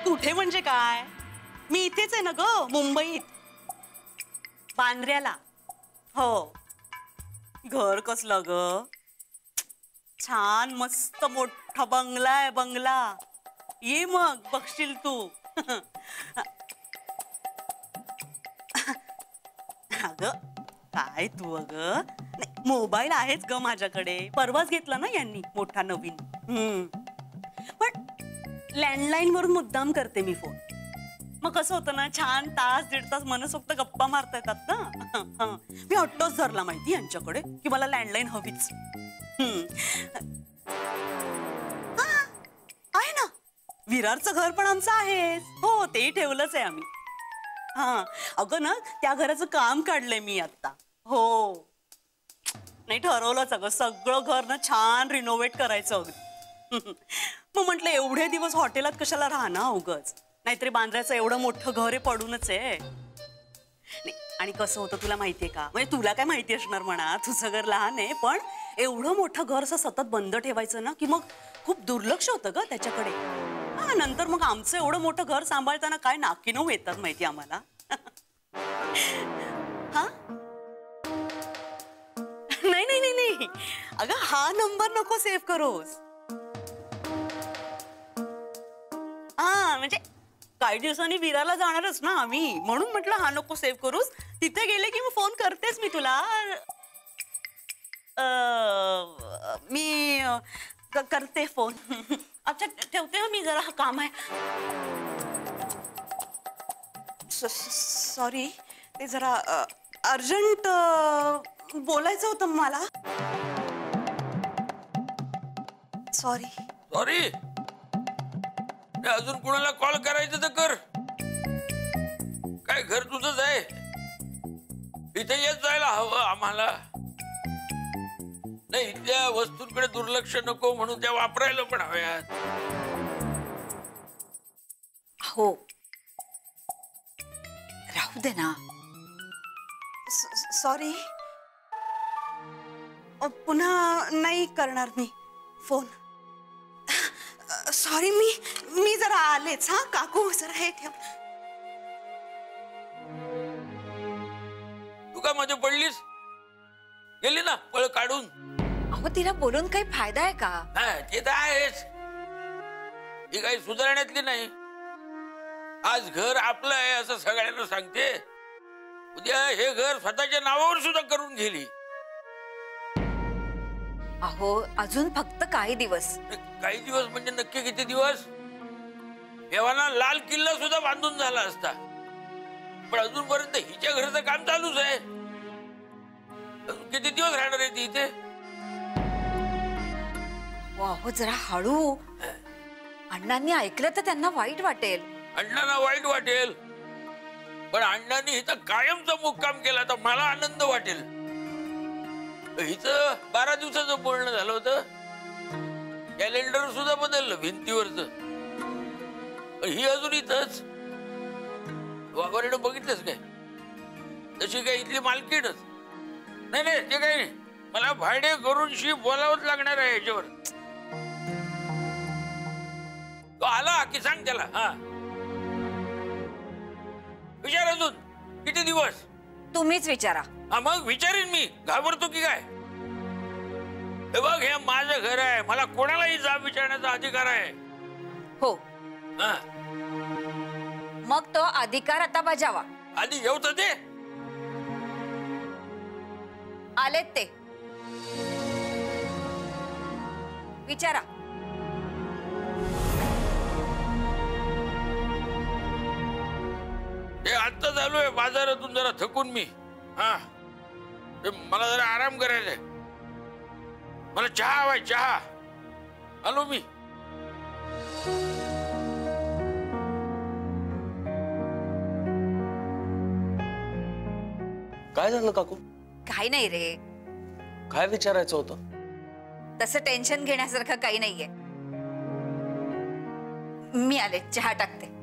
कुठे म्हणजे काय? मी इथेच आहे ना ग, मुंबईत, बांद्र्याला. हो. घर कसलं ग? छान मस्त मोठा बंगला आहे, बंगला. ये मग बघशील तू. अगं काय तू अगं, मोबाईल आहेच ग माझ्याकडे, परवाच घेतला ना यांनी मोठा नवीन. पण लँडलाईन वरून मुद्दाम करते मी फोन. मग कसं होतं ना, छान तास दीड तास मनसोक्त गप्पा मारता येतात ना. मी हट्टच धरला माहिती यांच्याकडे की मला लँडलाईन हवीच. आहे ना, विरारचं घर पण आमचं आहे. हो, तेही ठेवलंच आहे आम्ही. हा अगं ना, त्या घराचं काम काढलंय मी आता. हो, नाही ठरवलंच अगं, सगळं घर ना छान रिनोव्हेट करायचं अगदी. मग म्हटलं एवढे दिवस हॉटेलात कशाला राहणार उगाच, नाहीतरी बांद्र्याचं एवढं मोठं घर आहे, पडूनच आहे. आणि कसं होतं तुला माहितीये का, म्हणजे तुला काय माहिती असणार म्हणा, तुझं घर लहान आहे, पण एवढं मोठं घर असं सतत बंद ठेवायचं ना की मग खूप दुर्लक्ष होतं ग त्याच्याकडे. हा, नंतर मग आमचं एवढं मोठं घर सांभाळताना काय नाकीनऊ येतात माहिती आम्हाला. हा नाही नाही नाही, अगं हा नंबर नको सेव्ह करोस. हा म्हणजे काही दिवसांनी विरारला जाणारच ना आम्ही, म्हणून म्हटलं हा नको सेव्ह करूस. तिथे गेले की मग फोन करतेस मी तुला. मी करते फोन. अच्छा ठेवते हो मी, जरा काम आहे. सॉरी, ते जरा अर्जंट बोलायचं होतं मला. Sorry sorry. अजून कोणाला कॉल करायचं तर कर. काय घर तुझंच आहे, इथे येत जायला हवं आम्हाला. नाही, इथल्या वस्तूंकडे दुर्लक्ष नको म्हणून त्या वापरायला पण हव्यात. हो, राहू दे ना. सॉरी, पुन्हा नाही करणार मी फोन. सॉरी, मी जरा आलेच. हा काकू, जरा हे ठेव. तू काय मध्ये पडलीस, गेली ना पळ काढून. अहो, तिला बोलून काही फायदा आहे का? ते तर आहेच, ही काही सुधारण्यातली नाही. आज घर आपलं आहे असं सगळ्यांना सांगते, उद्या हे घर स्वतःच्या नावावर सुद्धा करून गेली. अहो, अजून फक्त काही दिवस. काही दिवस म्हणजे नक्की किती दिवस? देवाना लाल किल्ला सुद्धा बांधून झाला असता, पण अजूनपर्यंत हिच्या घराचं काम चालूच आहे. अजून किती दिवस राहणार आहे ती इथे? अहो, जरा हळू. अण्णांनी ऐकलं तर त्यांना वाईट वाटेल. अण्णांना वाईट वाटेल, पण अण्णांनी इथं कायमचा मुक्काम केला तर मला आनंद वाटेल. हिचं 12 दिवसाचं बोलणं झालं होतं, कॅलेंडर सुद्धा बदललं भिंतीवरच. ही अजून इथंच. वाघवारीनं बघितलंच काय, तशी काय इथली मालकीणच नाही. नाही ते काही नाही, मला भाडे करूनशी बोलावंच लागणार आहे याच्यावर. तो आला की सांग त्याला. हा, विचार अजून किती दिवस? तुम्हीच विचारा. हा, मग विचारीन मी, घाबरतो की काय? हे बघ, हे माझं घर आहे, मला कोणालाही जाब विचारण्याचा अधिकार आहे. हो, हा, मग तो अधिकार आता बजावा. आधी येऊ तर दे. आलेत ते, विचारा. हे आत्ता चालू आहे बाजारातून जरा थकून मी. हा, मला जरा आराम करायचा आहे. मला चहा हवाय, चहा. आलो मी. काय झालं काकू? काही नाही रे, काय विचारायचं होतं? तसं टेन्शन घेण्यासारखं काही नाहीये. मी आले, चहा टाकते.